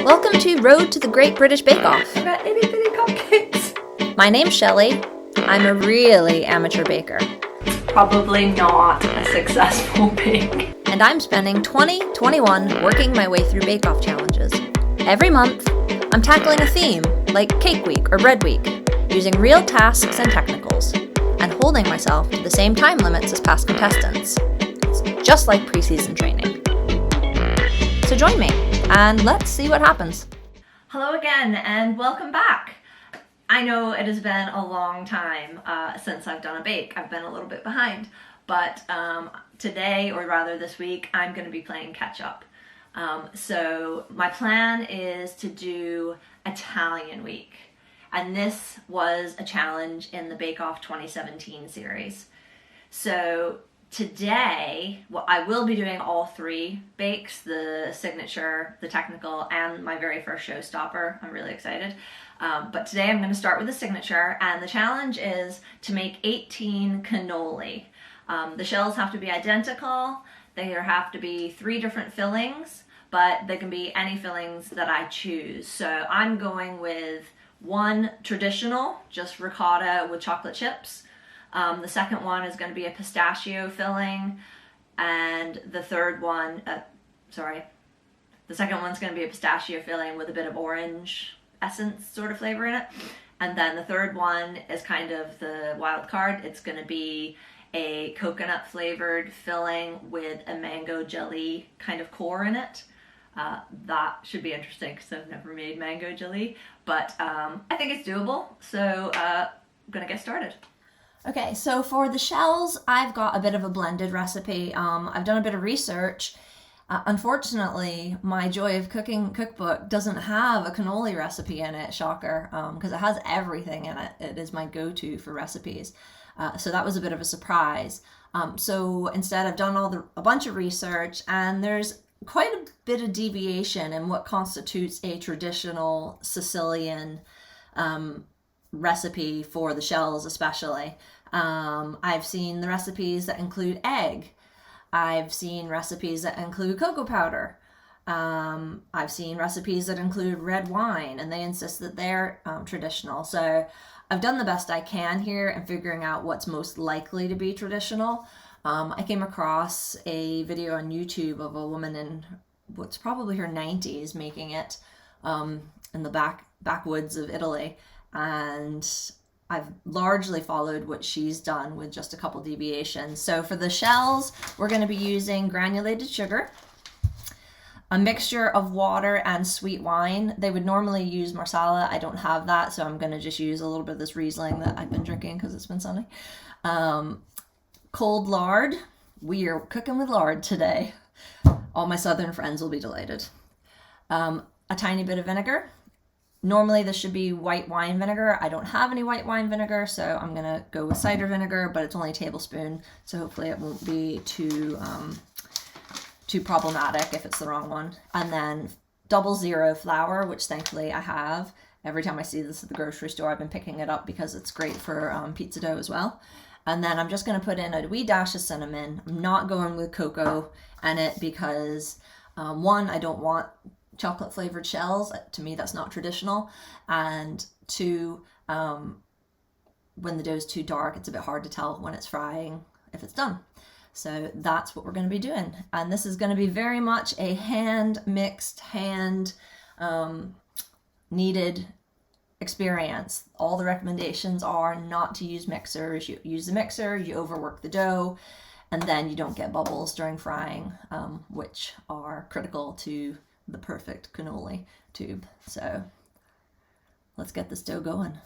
Welcome to Road to the Great British Bake Off. I got itty bitty cupcakes. My name's Shelley. I'm a really amateur baker. Probably not a successful bake. And I'm spending 2021 working my way through Bake Off challenges. Every month, I'm tackling a theme, like Cake Week or Bread Week, using real tasks and technicals, and holding myself to the same time limits as past contestants. It's just like preseason training. So join me, and let's see what happens. Hello again, and welcome back. I know it has been a long time since I've done a bake. I've been a little bit behind, but today, or rather this week, I'm going to be playing catch up. So my plan is to do Italian week, and this was a challenge in the Bake Off 2017 series. So today, I will be doing all three bakes, the signature, the technical, and my very first showstopper. I'm really excited. But today I'm going to start with the signature, and the challenge is to make 18 cannoli. The shells have to be identical. There have to be 3 different fillings, but they can be any fillings that I choose. So I'm going with one traditional, just ricotta with chocolate chips. The second one is going to be a pistachio filling, and the third one, the second one's going to be a pistachio filling with a bit of orange essence sort of flavor in it. And then the third one is kind of the wild card. It's going to be a coconut flavored filling with a mango jelly kind of core in it. That should be interesting because I've never made mango jelly, but I think it's doable. So I'm going to get started. Okay, so for the shells, I've got a bit of a blended recipe. I've done a bit of research. Unfortunately, my Joy of Cooking cookbook doesn't have a cannoli recipe in it, shocker, because it has everything in it. It is my go-to for recipes. So that was a bit of a surprise. So instead, I've done a bunch of research, and there's quite a bit of deviation in what constitutes a traditional Sicilian recipe for the shells, especially. I've seen the recipes that include egg. I've seen recipes that include cocoa powder. I've seen recipes that include red wine, and they insist that they're traditional. So I've done the best I can here in figuring out what's most likely to be traditional. I came across a video on YouTube of a woman in what's probably her 90s making it in the backwoods of Italy, and I've largely followed what she's done with just a couple deviations. So for the shells, we're going to be using granulated sugar, a mixture of water and sweet wine. They would normally use Marsala. I don't have that, so I'm going to just use a little bit of this Riesling that I've been drinking because it's been sunny. Cold lard. We are cooking with lard today. All my southern friends will be delighted. A tiny bit of vinegar. Normally this should be white wine vinegar. I don't have any white wine vinegar, so I'm gonna go with cider vinegar, but it's only a tablespoon, so hopefully it won't be too problematic if it's the wrong one. And then 00 flour, which thankfully I have. Every time I see this at the grocery store, I've been picking it up because it's great for pizza dough as well. And then I'm just gonna put in a wee dash of cinnamon. I'm not going with cocoa in it because one, I don't want chocolate flavored shells. To me, that's not traditional. And 2, when the dough is too dark, it's a bit hard to tell when it's frying if it's done. So that's what we're going to be doing. And this is going to be very much a hand mixed, kneaded experience. All the recommendations are not to use mixers. You use the mixer, you overwork the dough, and then you don't get bubbles during frying, which are critical to the perfect cannoli tube. So let's get this dough going.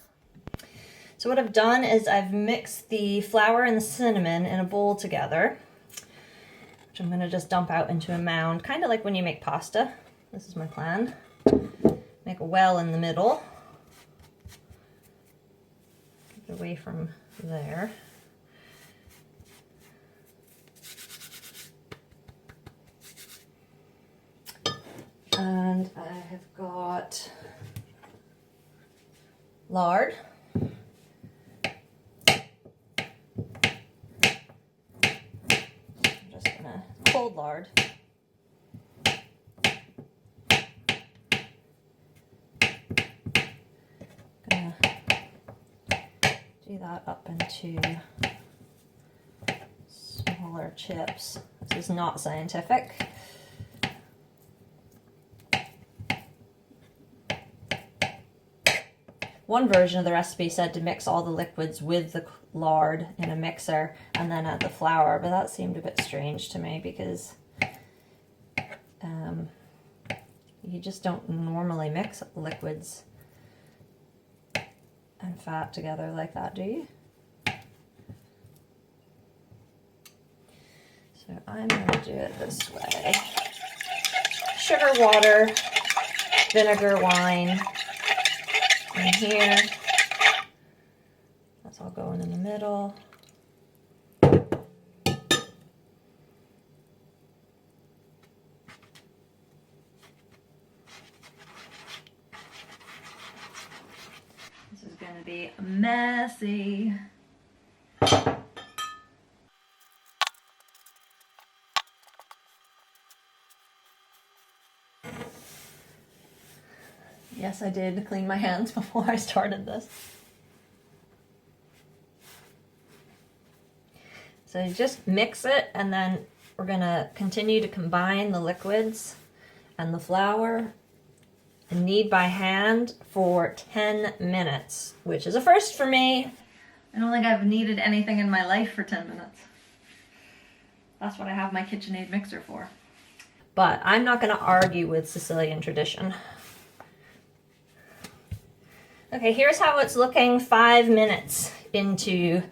So what I've done is I've mixed the flour and the cinnamon in a bowl together, which I'm going to just dump out into a mound, kind of like when you make pasta. This is my plan. Make a well in the middle. Get away from there. And I have got lard. I'm just gonna cold lard. that up into smaller chips. This is not scientific. One version of the recipe said to mix all the liquids with the lard in a mixer and then add the flour, but that seemed a bit strange to me because you just don't normally mix liquids and fat together like that, do you? So I'm going to do it this way. Sugar, water, vinegar, wine. In here, that's all going in the middle. This is going to be messy. Yes, I did clean my hands before I started this. So you just mix it, and then we're going to continue to combine the liquids and the flour and knead by hand for 10 minutes, which is a first for me. I don't think I've kneaded anything in my life for 10 minutes. That's what I have my KitchenAid mixer for. But I'm not going to argue with Sicilian tradition. Okay, here's how it's looking 5 minutes into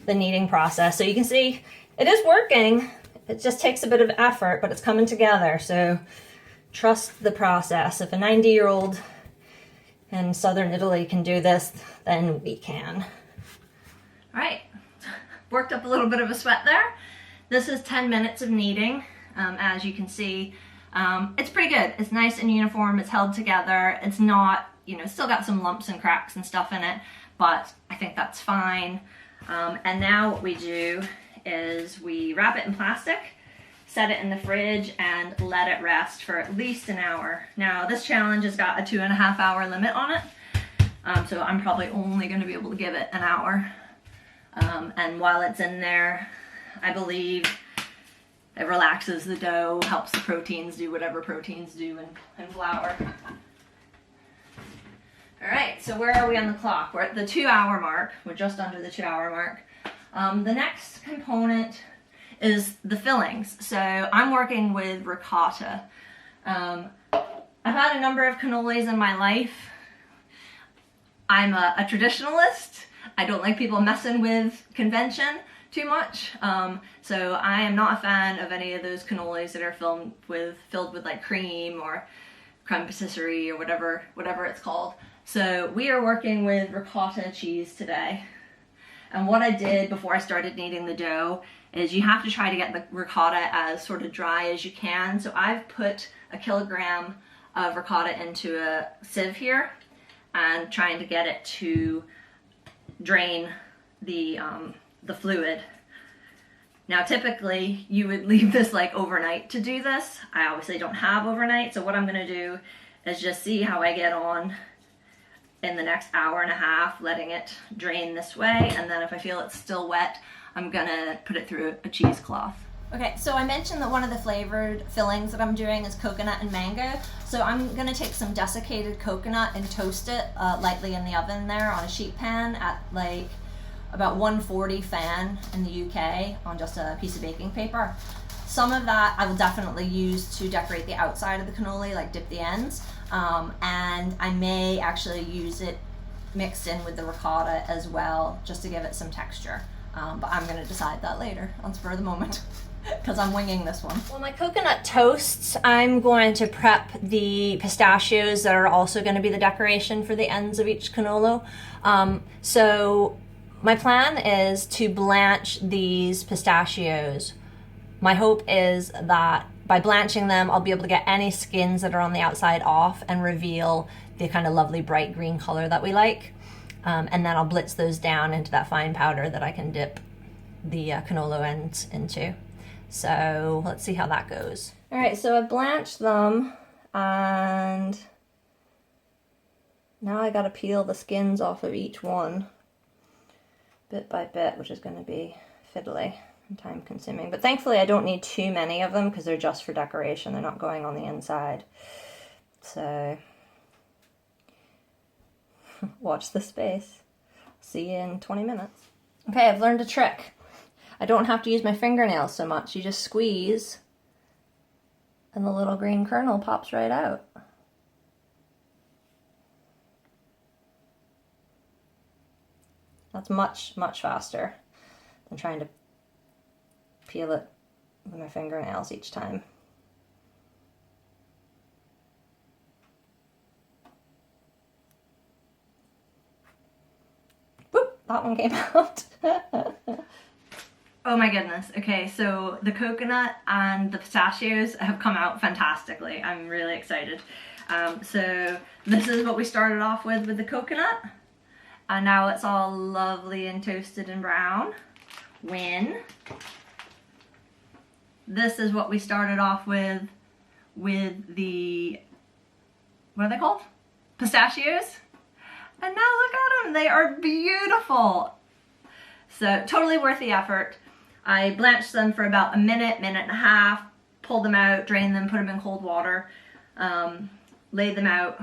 the kneading process. So you can see it is working. It just takes a bit of effort, but it's coming together. So trust the process. If a 90-year-old in southern Italy can do this, then we can. All right, worked up a little bit of a sweat there. This is 10 minutes of kneading. As you can see, it's pretty good. It's nice and uniform. It's held together. It's not, still got some lumps and cracks and stuff in it, but I think that's fine. And now what we do is we wrap it in plastic, set it in the fridge, and let it rest for at least an hour. Now this challenge has got a 2.5 hour limit on it, so I'm probably only going to be able to give it an hour. And while it's in there, I believe it relaxes the dough, helps the proteins do whatever proteins do in flour. All right, so where are we on the clock? We're at the 2 hour mark. We're just under the 2 hour mark. The next component is the fillings. So I'm working with ricotta. I've had a number of cannolis in my life. I'm a traditionalist. I don't like people messing with convention too much. So I am not a fan of any of those cannolis that are filled with like cream or creme patisserie or whatever it's called. So we are working with ricotta cheese today. And what I did before I started kneading the dough is you have to try to get the ricotta as sort of dry as you can. So I've put 1 kilogram of ricotta into a sieve here and trying to get it to drain the fluid. Now typically you would leave this like overnight to do this. I obviously don't have overnight, so what I'm gonna do is just see how I get on in the next hour and a half, letting it drain this way, and then if I feel it's still wet, I'm gonna put it through a cheesecloth. Okay, so I mentioned that one of the flavored fillings that I'm doing is coconut and mango. So I'm gonna take some desiccated coconut and toast it lightly in the oven there on a sheet pan at like about 140 fan in the UK on just a piece of baking paper. Some of that I will definitely use to decorate the outside of the cannoli, like dip the ends. And I may actually use it mixed in with the ricotta as well, just to give it some texture. But I'm gonna decide that later on spur of the moment, because I'm winging this one. Well, my coconut toasts, I'm going to prep the pistachios that are also gonna be the decoration for the ends of each cannolo. So my plan is to blanch these pistachios. My hope is that by blanching them, I'll be able to get any skins that are on the outside off and reveal the kind of lovely bright green color that we like. And then I'll blitz those down into that fine powder that I can dip the cannolo ends into. So let's see how that goes. All right, so I've blanched them, and now I gotta peel the skins off of each one. bit by bit, which is going to be fiddly and time consuming. But thankfully I don't need too many of them because they're just for decoration. They're not going on the inside. So watch the space. See you in 20 minutes. Okay, I've learned a trick. I don't have to use my fingernails so much. You just squeeze and the little green kernel pops right out. That's much, much faster than trying to peel it with my fingernails each time. Whoop, that one came out. Oh my goodness. Okay, so the coconut and the pistachios have come out fantastically. I'm really excited. So this is what we started off with the coconut. And now it's all lovely and toasted and brown. This is what we started off with the, what are they called? Pistachios. And now look at them, they are beautiful. So totally worth the effort. I blanched them for about a minute, minute and a half, pulled them out, drained them, put them in cold water, laid them out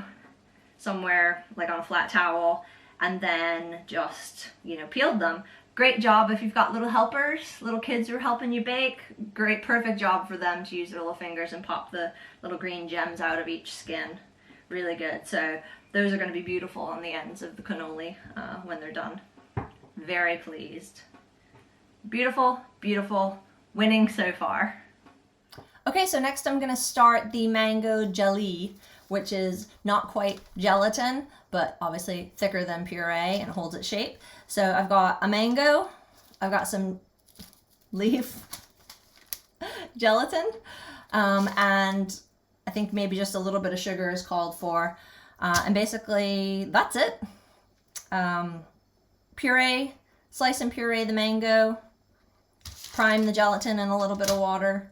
somewhere like on a flat towel, and then just, you know, peeled them. Great job if you've got little helpers, little kids who are helping you bake. Great, perfect job for them to use their little fingers and pop the little green gems out of each skin. Really good. So those are going to be beautiful on the ends of the cannoli when they're done. Very pleased. Beautiful, beautiful, winning so far. Okay, so next I'm going to start the mango jelly, which is not quite gelatin, but obviously thicker than puree and holds its shape. So I've got a mango, I've got some leaf gelatin, and I think maybe just a little bit of sugar is called for. And basically that's it. Puree, slice and puree the mango, prime the gelatin in a little bit of water,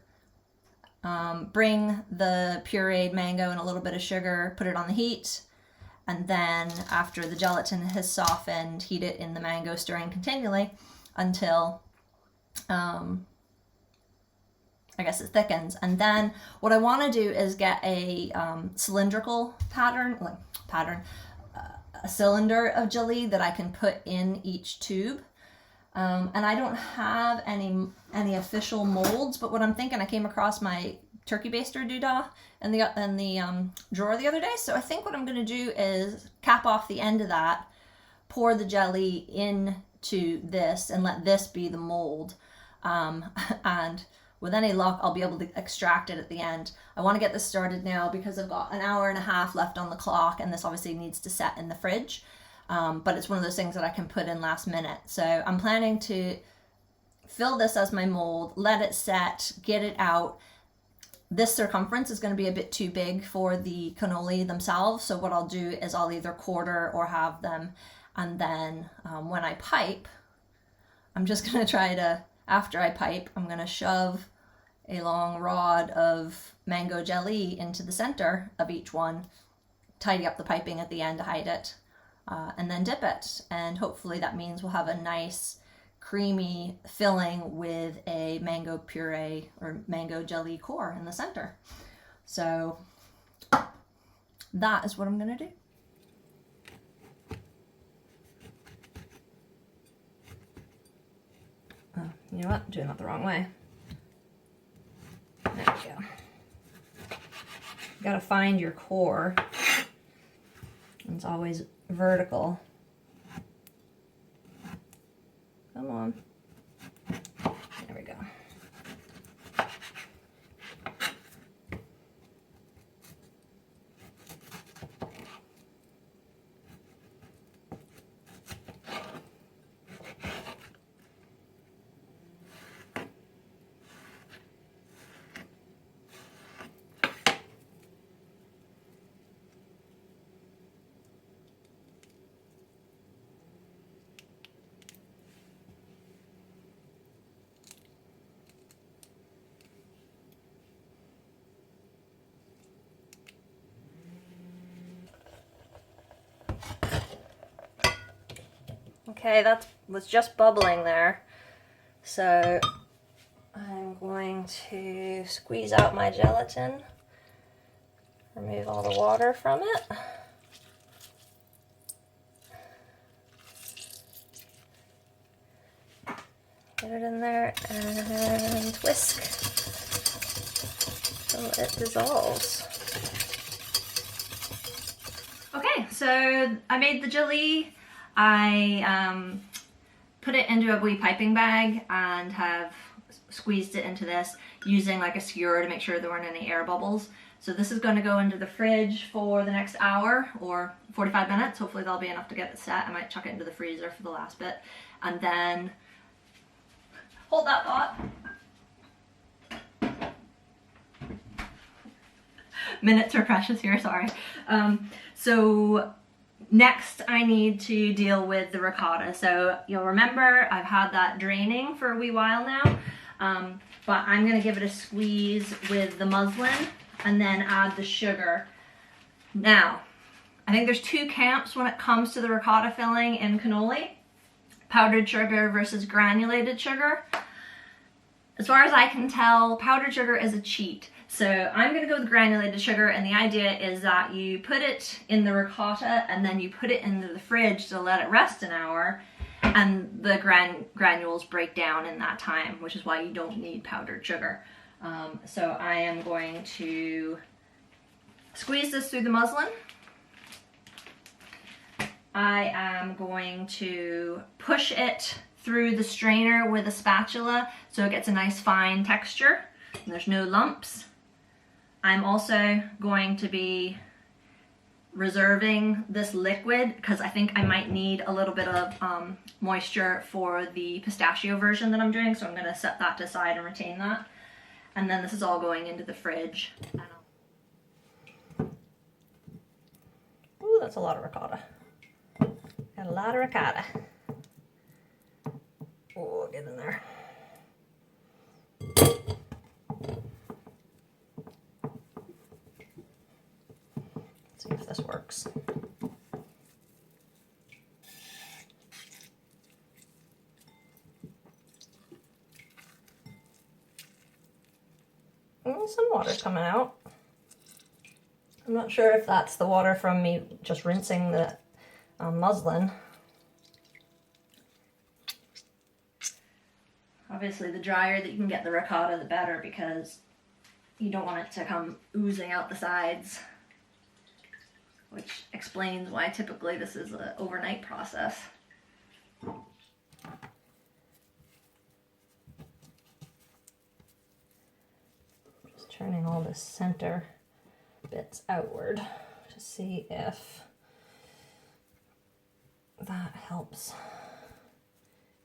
bring the pureed mango and a little bit of sugar, put it on the heat, and then after the gelatin has softened, heat it in the mango, stirring continually until I guess it thickens. And then what I want to do is get a cylindrical pattern, a cylinder of jelly that I can put in each tube. And I don't have any official molds, but what I'm thinking, I came across my turkey baster doodah in the drawer the other day. So I think what I'm going to do is cap off the end of that, pour the jelly into this, and let this be the mold. And with any luck, I'll be able to extract it at the end. I want to get this started now because I've got an hour and a half left on the clock, and this obviously needs to set in the fridge. But it's one of those things that I can put in last minute. So I'm planning to fill this as my mold, let it set, get it out. This circumference is going to be a bit too big for the cannoli themselves. So what I'll do is I'll either quarter or halve them. And then when I pipe, I'm just going to try to, after I pipe, I'm going to shove a long rod of mango jelly into the center of each one, tidy up the piping at the end to hide it. And then dip it, and hopefully that means we'll have a nice creamy filling with a mango puree or mango jelly core in the center. So that is what I'm gonna do. Oh, you know what? I'm doing that the wrong way. There we go. You gotta find your core. It's always vertical. Come on. There we go. Okay, that was just bubbling there. So I'm going to squeeze out my gelatin, remove all the water from it. Get it in there and whisk so it dissolves. Okay, so I made the jelly. I put it into a wee piping bag and have squeezed it into this using like a skewer to make sure there weren't any air bubbles. So this is going to go into the fridge for the next hour or 45 minutes. Hopefully that'll be enough to get it set. I might chuck it into the freezer for the last bit. And then, hold that thought. Minutes are precious here, sorry. So next I need to deal with the ricotta. So you'll remember I've had that draining for a wee while now, but I'm gonna give it a squeeze with the muslin and then add the sugar. Now, I think there's two camps when it comes to the ricotta filling in cannoli: powdered sugar versus granulated sugar. As far as I can tell, powdered sugar is a cheat. So I'm going to go with granulated sugar, and the idea is that you put it in the ricotta and then you put it into the fridge to let it rest an hour, and the granules break down in that time, which is why you don't need powdered sugar. So I am going to squeeze this through the muslin. I am going to push it through the strainer with a spatula so it gets a nice fine texture and there's no lumps. I'm also going to be reserving this liquid because I think I might need a little bit of moisture for the pistachio version that I'm doing, so I'm going to set that to side and retain that. And then this is all going into the fridge. Ooh, that's a lot of ricotta. Got a lot of ricotta. Oh, get in there. Let's see if this works. Some water's coming out. I'm not sure if that's the water from me just rinsing the muslin. Obviously, the drier that you can get the ricotta, the better, because you don't want it to come oozing out the sides, which explains why typically this is an overnight process. Just turning all the center bits outward to see if that helps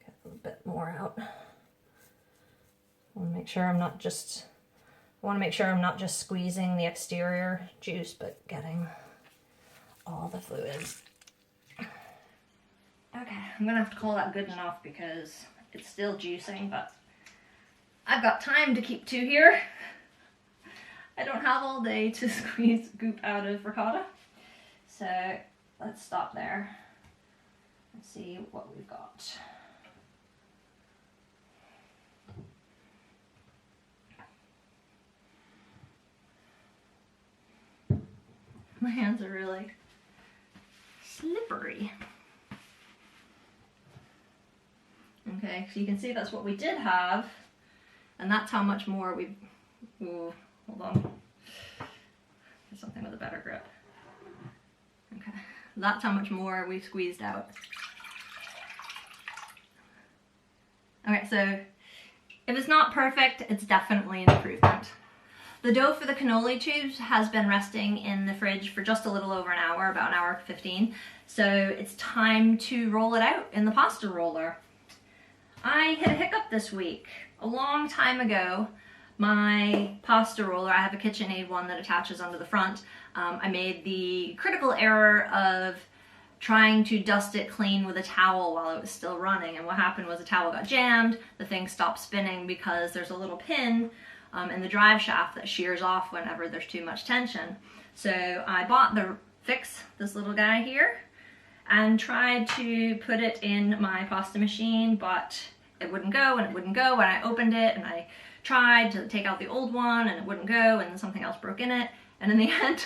get a little bit more out. I want to make sure I'm not just squeezing the exterior juice, but getting all the fluids. Okay, I'm gonna have to call that good enough because it's still juicing, but I've got time to keep to here. I don't have all day to squeeze goop out of ricotta. So let's stop there and see what we've got. My hands are really slippery. Okay, so you can see that's what we did have, and that's how much more we... Ooh, hold on. There's something with a better grip. Okay, that's how much more we squeezed out. Okay, so if it's not perfect, it's definitely an improvement. The dough for the cannoli tubes has been resting in the fridge for just a little over an hour, about an hour 15. So it's time to roll it out in the pasta roller. I hit a hiccup this week. A long time ago, my pasta roller, I have a KitchenAid one that attaches onto the front. I made the critical error of trying to dust it clean with a towel while it was still running. And what happened was the towel got jammed, the thing stopped spinning because there's a little pin in the drive shaft that shears off whenever there's too much tension. So I bought the fix, this little guy here, and tried to put it in my pasta machine, but it wouldn't go and it wouldn't go. When I opened it and I tried to take out the old one and it wouldn't go, and then something else broke in it. And in the end,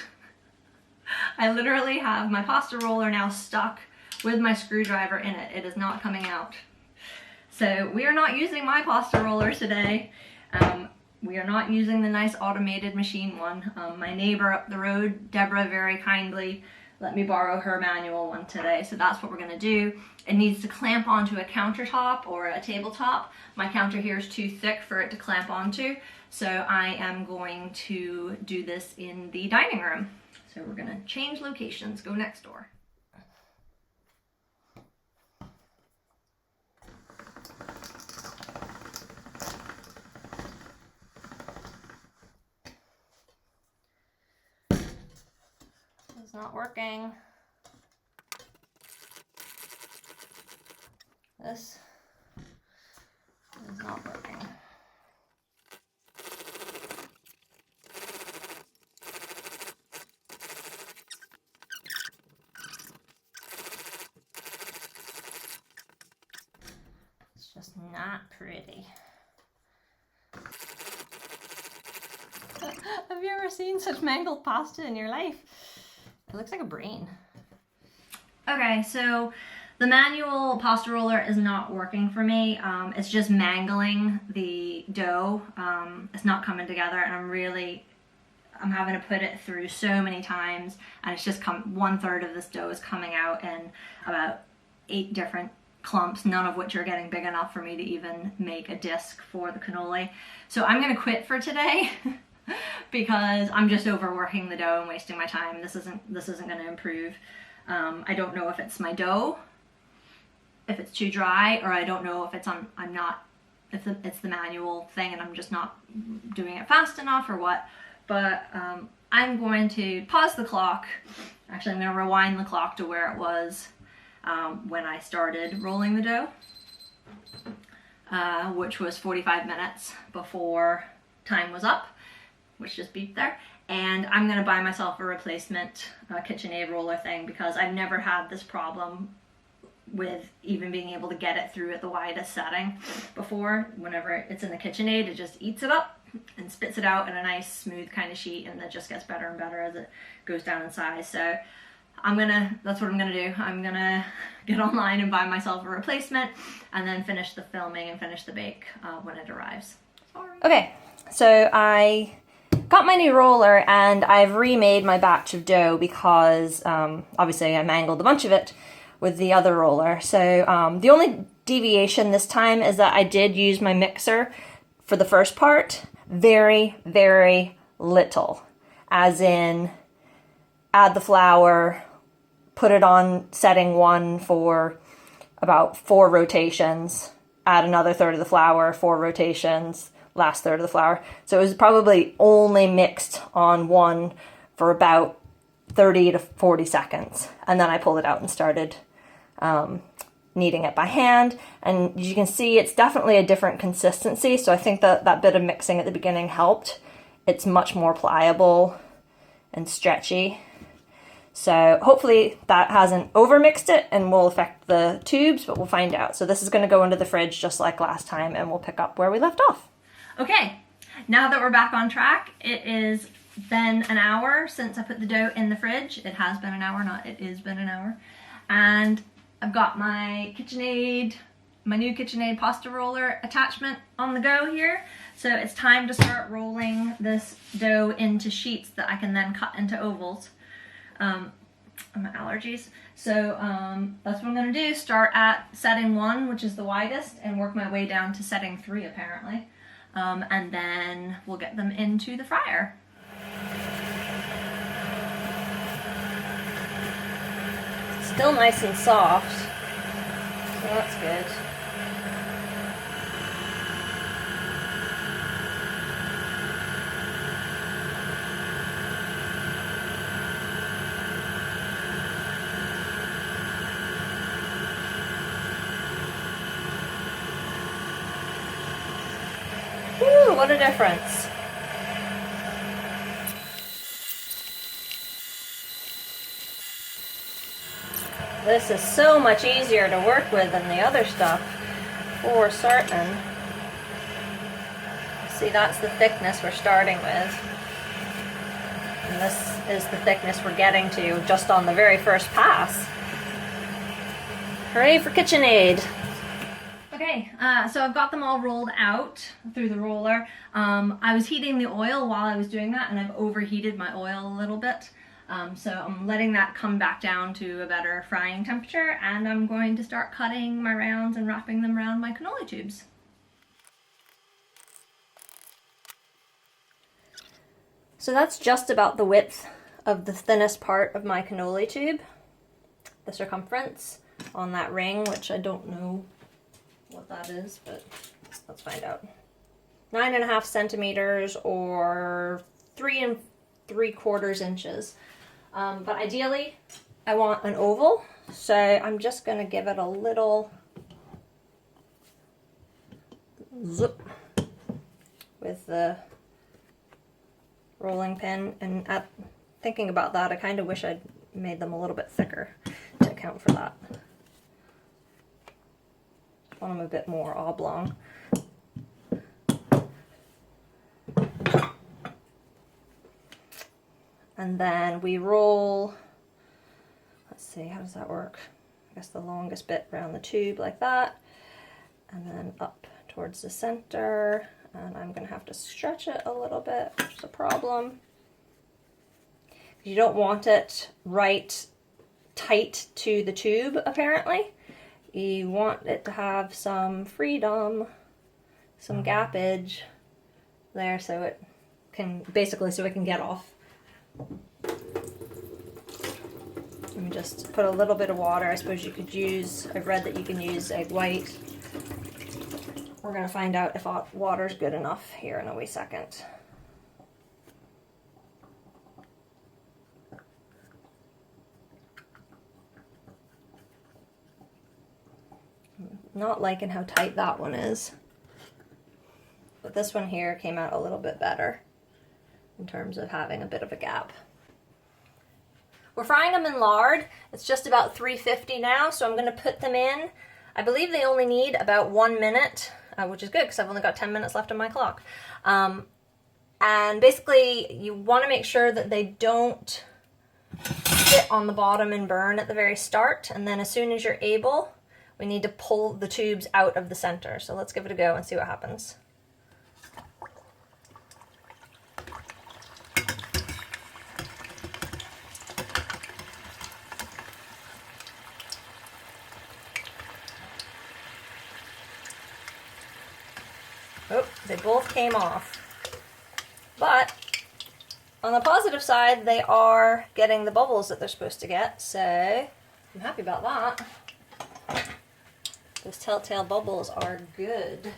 I literally have my pasta roller now stuck with my screwdriver in it. It is not coming out. So we are not using my pasta roller today. We are not using the nice automated machine one. My neighbor up the road, Deborah, very kindly let me borrow her manual one today. So that's what we're gonna do. It needs to clamp onto a countertop or a tabletop. My counter here is too thick for it to clamp onto. So I am going to do this in the dining room. So we're gonna change locations, go next door. It's not working. This is not working. It's just not pretty. Have you ever seen such mangled pasta in your life? It looks like a brain. Okay, so the manual pasta roller is not working for me. It's just mangling the dough. It's not coming together, and I'm having to put it through so many times, and it's just 1/3 of this dough is coming out in about 8 different clumps, none of which are getting big enough for me to even make a disc for the cannoli. So I'm gonna quit for today. Because I'm just overworking the dough and wasting my time. This isn't going to improve. I don't know if it's my dough, if it's too dry, or I don't know if it's it's the manual thing and I'm just not doing it fast enough or what. But I'm going to pause the clock. Actually, I'm going to rewind the clock to where it was when I started rolling the dough, which was 45 minutes before time was up, which just beeped there. And I'm gonna buy myself a replacement KitchenAid roller thing, because I've never had this problem with even being able to get it through at the widest setting before. Whenever it's in the KitchenAid, it just eats it up and spits it out in a nice smooth kind of sheet, and that just gets better and better as it goes down in size. So that's what I'm gonna do. I'm gonna get online and buy myself a replacement, and then finish the filming and finish the bake when it arrives. Sorry. Okay, so I got my new roller and I've remade my batch of dough because obviously I mangled a bunch of it with the other roller. So the only deviation this time is that I did use my mixer for the first part. Very, very little. As in, add the flour, put it on setting 1 for about 4 rotations, add another third of the flour, 4 rotations, last third of the flour. So it was probably only mixed on 1 for about 30 to 40 seconds. And then I pulled it out and started kneading it by hand. And as you can see, it's definitely a different consistency. So I think that bit of mixing at the beginning helped. It's much more pliable and stretchy. So hopefully that hasn't overmixed it and will affect the tubes, but we'll find out. So this is going to go into the fridge just like last time, and we'll pick up where we left off. Okay, now that we're back on track, it is been an hour since I put the dough in the fridge. It has been an hour, not it is been an hour. And I've got my KitchenAid, my new KitchenAid pasta roller attachment on the go here. So it's time to start rolling this dough into sheets that I can then cut into ovals. My allergies. So that's what I'm gonna do. Start at setting 1, which is the widest, and work my way down to setting 3 apparently. And then we'll get them into the fryer. It's still nice and soft, so that's good. Woo, what a difference. This is so much easier to work with than the other stuff, for certain. See, that's the thickness we're starting with. And this is the thickness we're getting to just on the very first pass. Hooray for KitchenAid! Okay, so I've got them all rolled out through the roller. I was heating the oil while I was doing that, and I've overheated my oil a little bit. So I'm letting that come back down to a better frying temperature, and I'm going to start cutting my rounds and wrapping them around my cannoli tubes. So that's just about the width of the thinnest part of my cannoli tube. The circumference on that ring, which I don't know what that is, but let's find out. 9.5 centimeters or 3 3/4 inches. But ideally, I want an oval, so I'm just going to give it a little zip with the rolling pin. And thinking about that, I kind of wish I'd made them a little bit thicker to account for that. I want them a bit more oblong. And then we roll, let's see, how does that work? I guess the longest bit around the tube like that, and then up towards the center. And I'm going to have to stretch it a little bit, which is a problem. You don't want it right tight to the tube, apparently. You want it to have some freedom, some gappage there, so it can, basically, so it can get off. Let me just put a little bit of water. I suppose you could use, I've read that you can use egg white. We're going to find out if water's good enough here in a wee second. Not liking how tight that one is. But this one here came out a little bit better in terms of having a bit of a gap. We're frying them in lard. It's just about 350 now, so I'm going to put them in. I believe they only need about 1 minute, which is good because I've only got 10 minutes left on my clock. And basically, you want to make sure that they don't sit on the bottom and burn at the very start. And then as soon as you're able, we need to pull the tubes out of the center. So let's give it a go and see what happens. Oh, they both came off. But on the positive side, they are getting the bubbles that they're supposed to get, so I'm happy about that. Those telltale bubbles are good.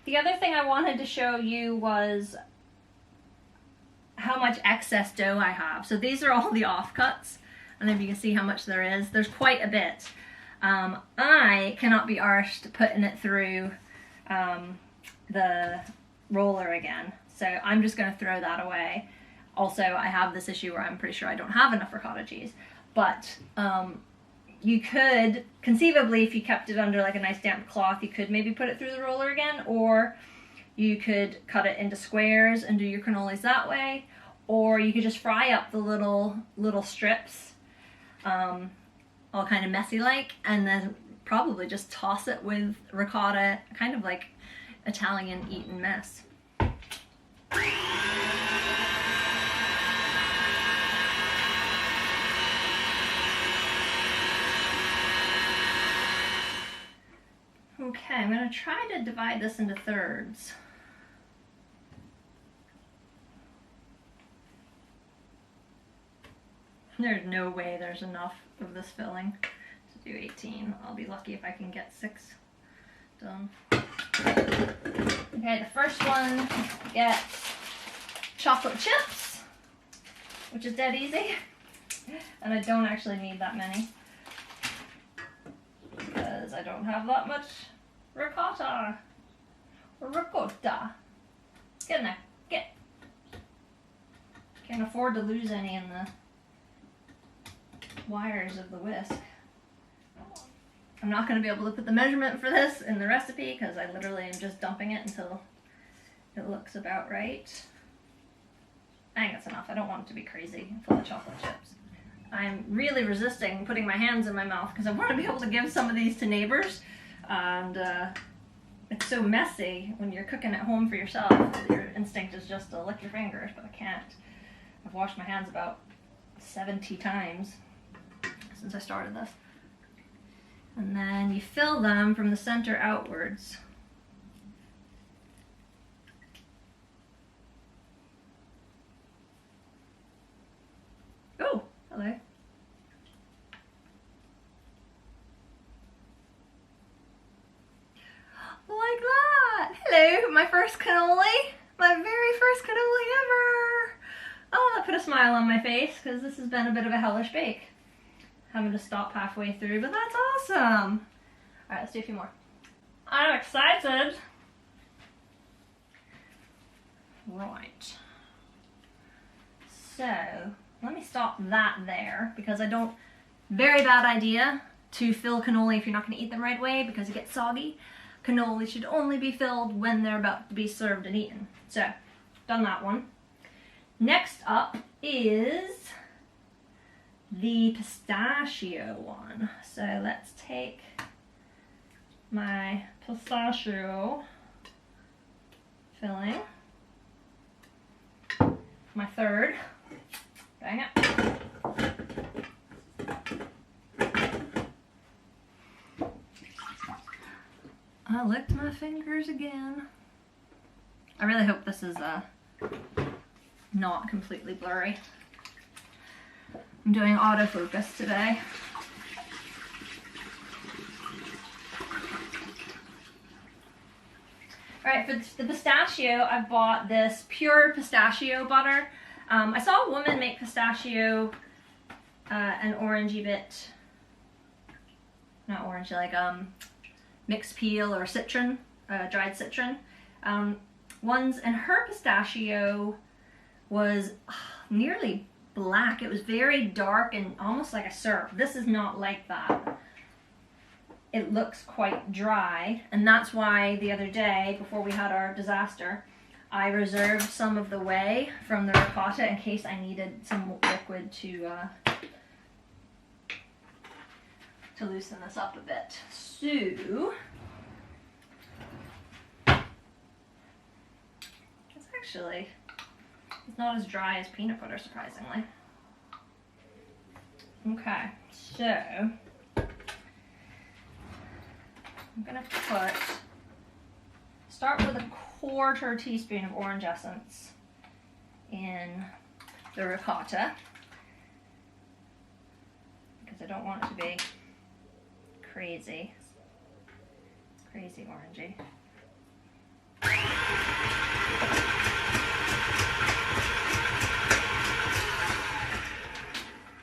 The other thing I wanted to show you was how much excess dough I have. So these are all the offcuts, and if you can see how much there is, there's quite a bit. I cannot be arsed putting it through the roller again, so I'm just going to throw that away. Also, I have this issue where I'm pretty sure I don't have enough ricotta cheese, but you could, conceivably, if you kept it under like a nice damp cloth, you could maybe put it through the roller again, or you could cut it into squares and do your cannolis that way, or you could just fry up the little strips, all kind of messy like, and then probably just toss it with ricotta, kind of like Italian eaten mess. Okay, I'm going to try to divide this into thirds. There's no way there's enough of this filling to do 18. I'll be lucky if I can get 6 done. Okay, the first one gets chocolate chips, which is dead easy. And I don't actually need that many, because I don't have that much ricotta. Ricotta. Get in there. Get. Can't afford to lose any in the wires of the whisk. I'm not going to be able to put the measurement for this in the recipe because I literally am just dumping it until it looks about right. I think that's enough. I don't want it to be crazy full of chocolate chips. I'm really resisting putting my hands in my mouth because I want to be able to give some of these to neighbors, and it's so messy when you're cooking at home for yourself. Your instinct is just to lick your fingers, but I can't. I've washed my hands about 70 times since I started this. And then you fill them from the center outwards. Oh, hello. Like that. Hello, my first cannoli. My very first cannoli ever. Oh, that put a smile on my face because this has been a bit of a hellish bake. Having to stop halfway through, but that's awesome. All right, let's do a few more. I'm excited. Right. So, let me stop that there because I don't, very bad idea to fill cannoli if you're not going to eat them right away because it gets soggy. Cannoli should only be filled when they're about to be served and eaten. So, done that one. Next up is the pistachio one. So let's take my pistachio filling, my third, bang it. I licked my fingers again. I really hope this is not completely blurry. I'm doing autofocus today. Alright, for the pistachio, I bought this pure pistachio butter. I saw a woman make pistachio an orangey bit, not orange, like mixed peel or citron, dried citron. Ones, and her pistachio was nearly black. It was very dark and almost like a syrup. This is not like that. It looks quite dry, and that's why the other day, before we had our disaster, I reserved some of the whey from the ricotta in case I needed some liquid to loosen this up a bit. So, it's actually, it's not as dry as peanut butter, surprisingly. Okay, so I'm gonna start with a 1/4 teaspoon of orange essence in the ricotta because I don't want it to be crazy orangey.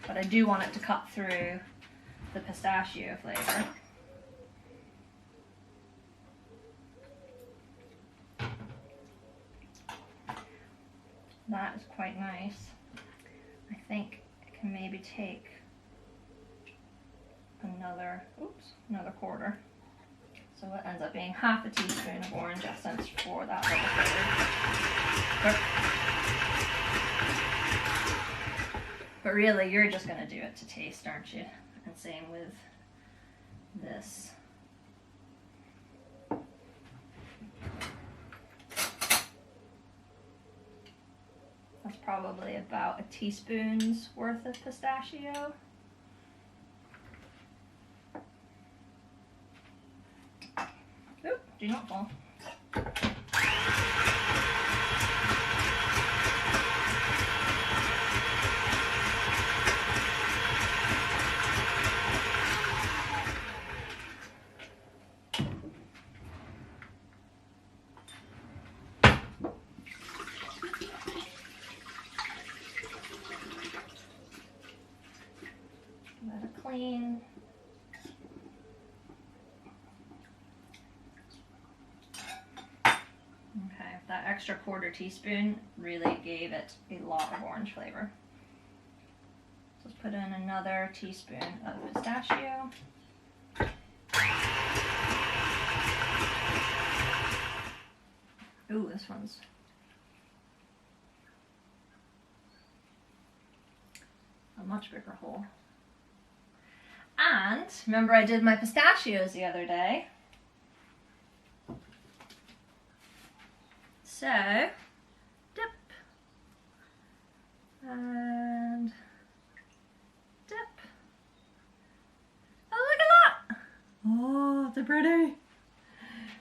But I do want it to cut through the pistachio flavor. That is quite nice. I think I can maybe take another 1/4. So it ends up being 1/2 teaspoon of orange essence for that little flavor. But really, you're just going to do it to taste, aren't you? And same with this. That's probably about a teaspoon's worth of pistachio. do not fall. Let it clean. Okay, that extra quarter teaspoon really gave it a lot of orange flavor. So let's put in another teaspoon of pistachio. Ooh, this one's a much bigger hole. And remember I did my pistachios the other day. So, dip, and dip. Oh, look at that! Oh, it's a pretty.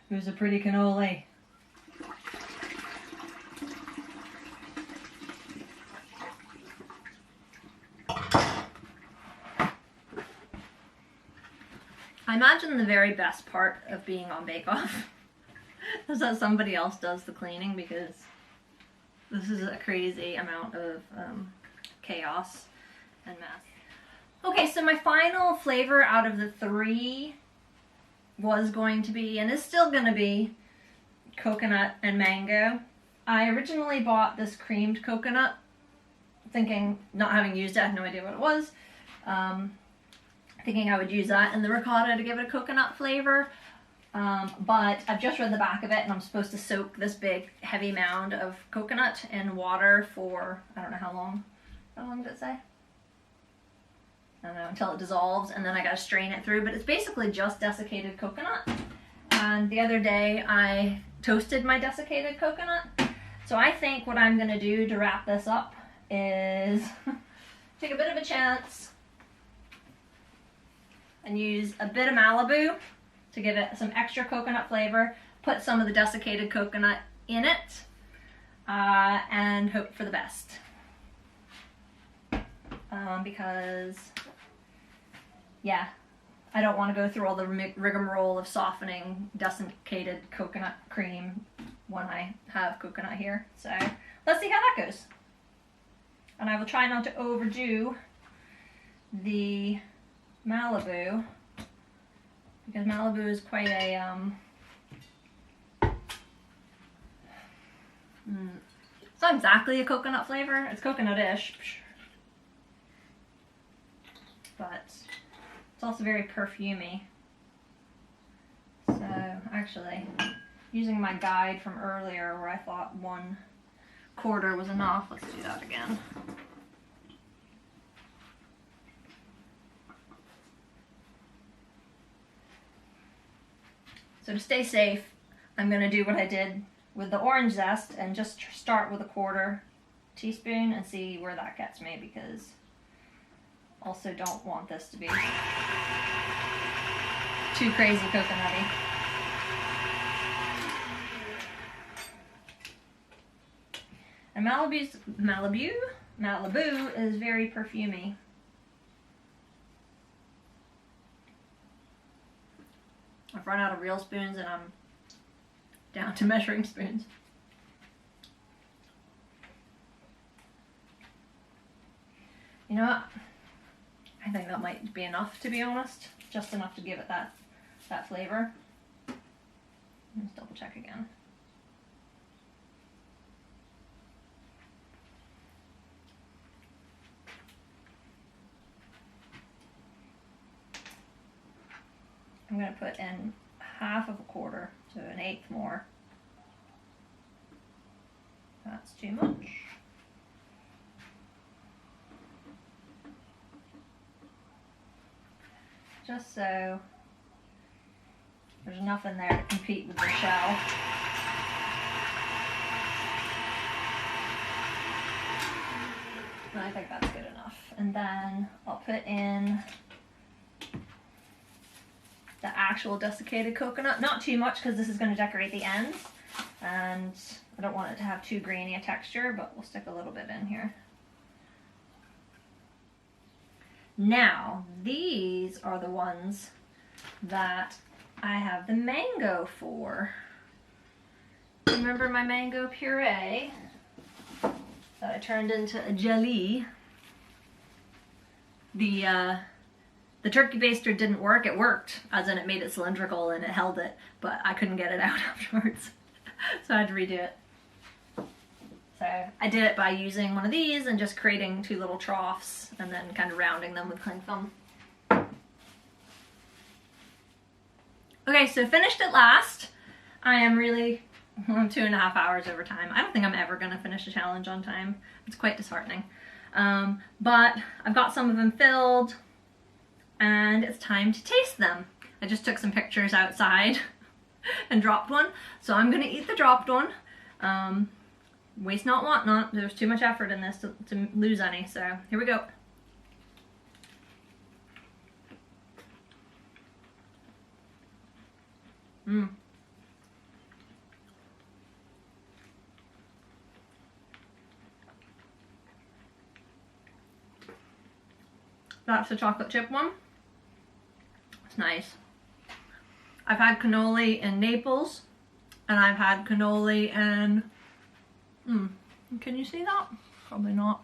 Here's a pretty cannoli. I imagine the very best part of being on Bake Off is that somebody else does the cleaning, because this is a crazy amount of chaos and mess. Okay, so my final flavor out of the 3 was going to be, and is still going to be, coconut and mango. I originally bought this creamed coconut, thinking, not having used it, I had no idea what it was, thinking I would use that in the ricotta to give it a coconut flavor. But I've just read the back of it, and I'm supposed to soak this big heavy mound of coconut in water for, I don't know how long. How long did it say? I don't know, until it dissolves, and then I gotta strain it through. But it's basically just desiccated coconut. And the other day I toasted my desiccated coconut. So I think what I'm gonna do to wrap this up is take a bit of a chance and use a bit of Malibu to give it some extra coconut flavor, put some of the desiccated coconut in it, and hope for the best. Because, yeah, I don't want to go through all the rigmarole of softening desiccated coconut cream when I have coconut here. So let's see how that goes. And I will try not to overdo the Malibu, because Malibu is quite a it's not exactly a coconut flavor. It's coconut-ish, but it's also very perfumey. So actually, using my guide from earlier where I thought 1/4 was enough, let's do that again. So to stay safe, I'm going to do what I did with the orange zest and just start with a 1/4 teaspoon and see where that gets me, because also don't want this to be too crazy coconutty. And Malibu is very perfumey. I've run out of real spoons and I'm down to measuring spoons. You know what? I think that might be enough, to be honest. Just enough to give it that flavor. Let's double check again. I'm going to put in 1/2 of a 1/4, so 1/8 more. That's too much. Just so there's enough in there to compete with the shell. And I think that's good enough. And then I'll put in the actual desiccated coconut. Not too much because this is going to decorate the ends, and I don't want it to have too grainy a texture, but we'll stick a little bit in here. Now, these are the ones that I have the mango for. Remember my mango puree that I turned into a jelly? The turkey baster didn't work. It worked, as in it made it cylindrical and it held it, but I couldn't get it out afterwards. So I had to redo it. So I did it by using one of these and just creating 2 little troughs and then kind of rounding them with cling film. Okay, so finished at last. I am really 2.5 hours over time. I don't think I'm ever going to finish a challenge on time. It's quite disheartening. But I've got some of them filled and it's time to taste them. I just took some pictures outside and dropped one. So I'm going to eat the dropped one. Waste not, want not. There's too much effort in this to lose any. So here we go. That's the chocolate chip one. It's nice. I've had cannoli in Naples, and I've had cannoli in... can you see that? Probably not.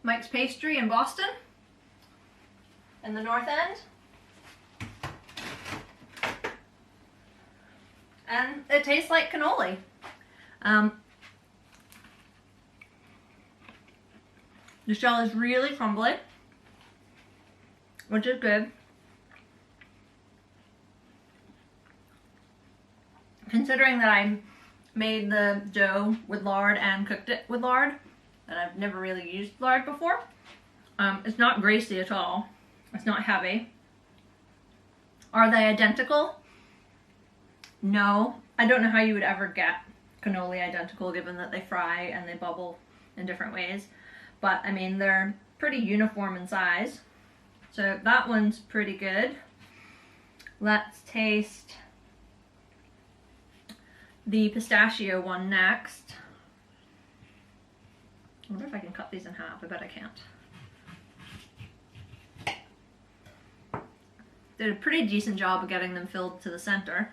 Mike's Pastry in Boston, in the North End. And it tastes like cannoli. The shell is really crumbly, which is good. Considering that I made the dough with lard and cooked it with lard, and I've never really used lard before, it's not greasy at all. It's not heavy. Are they identical? No. I don't know how you would ever get cannoli identical given that they fry and they bubble in different ways. But I mean, they're pretty uniform in size. So that one's pretty good. Let's taste the pistachio one next. I wonder if I can cut these in half. I bet I can't. Did a pretty decent job of getting them filled to the center.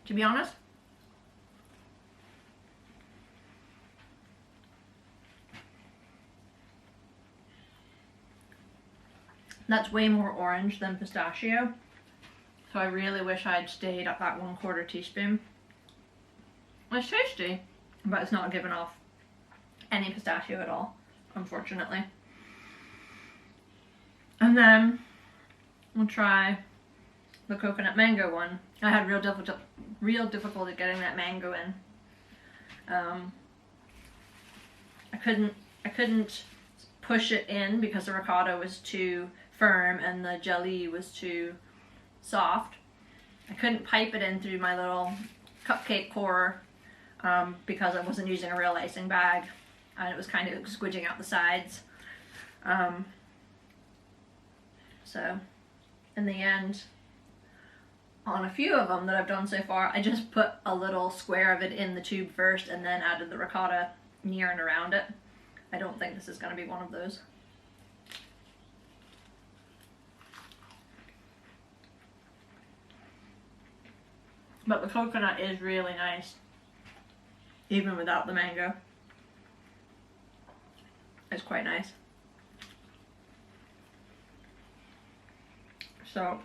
To be honest, that's way more orange than pistachio. So I really wish I'd stayed at that 1/4 teaspoon. It's tasty, but it's not giving off any pistachio at all, unfortunately. And then we'll try the coconut mango one. I had real difficulty getting that mango in. I couldn't push it in because the ricotta was too firm and the jelly was too soft. I couldn't pipe it in through my little cupcake core because I wasn't using a real icing bag and it was kind of squidging out the sides. So in the end, on a few of them that I've done so far, I just put a little square of it in the tube first and then added the ricotta near and around it. I don't think this is going to be one of those. But the coconut is really nice, even without the mango. It's quite nice. So,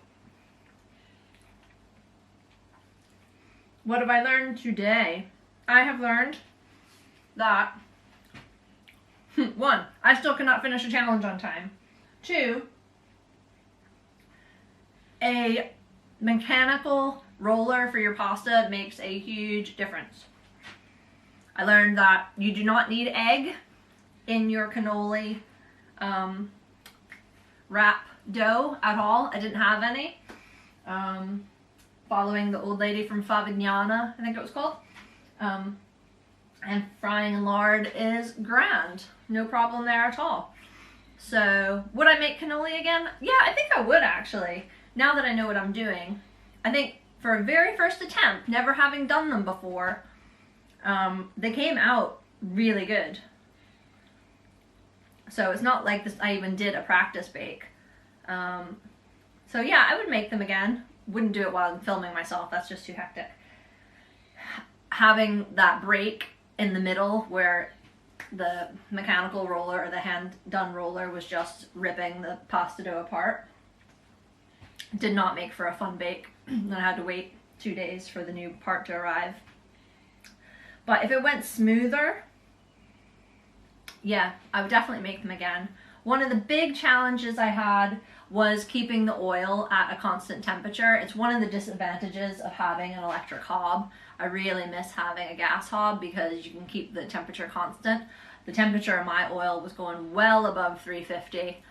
what have I learned today? I have learned that 1, I still cannot finish a challenge on time. 2, a mechanical roller for your pasta makes a huge difference. I learned that you do not need egg in your cannoli wrap dough at all. I didn't have any. Following the old lady from Favignana, I think it was called. And frying in lard is grand. No problem there at all. So, would I make cannoli again? Yeah, I think I would actually. Now that I know what I'm doing. I think for a very first attempt, never having done them before, they came out really good. So it's not like this, I even did a practice bake. So yeah, I would make them again. Wouldn't do it while I'm filming myself, that's just too hectic. Having that break in the middle where the mechanical roller or the hand done roller was just ripping the pasta dough apart did not make for a fun bake. And I had to wait 2 days for the new part to arrive. But if it went smoother, yeah, I would definitely make them again. One of the big challenges I had was keeping the oil at a constant temperature. It's one of the disadvantages of having an electric hob. I really miss having a gas hob because you can keep the temperature constant. The temperature of my oil was going well above 350,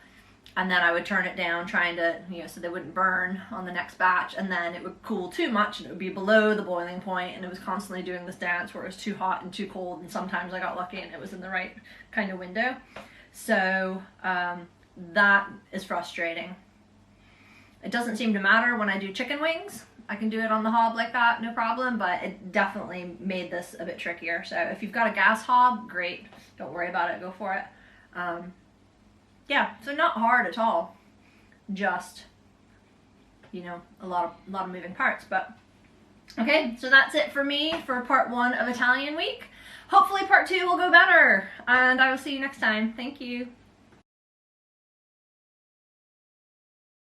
and then I would turn it down trying to, so they wouldn't burn on the next batch, and then it would cool too much and it would be below the boiling point, and it was constantly doing this dance where it was too hot and too cold, and sometimes I got lucky and it was in the right kind of window. So that is frustrating. It doesn't seem to matter when I do chicken wings. I can do it on the hob like that, no problem, but it definitely made this a bit trickier. So if you've got a gas hob, great. Don't worry about it, go for it. Yeah, so not hard at all. Just, a lot of moving parts, but okay, so that's it for me for part 1 of Italian week. Hopefully part 2 will go better, and I will see you next time. Thank you.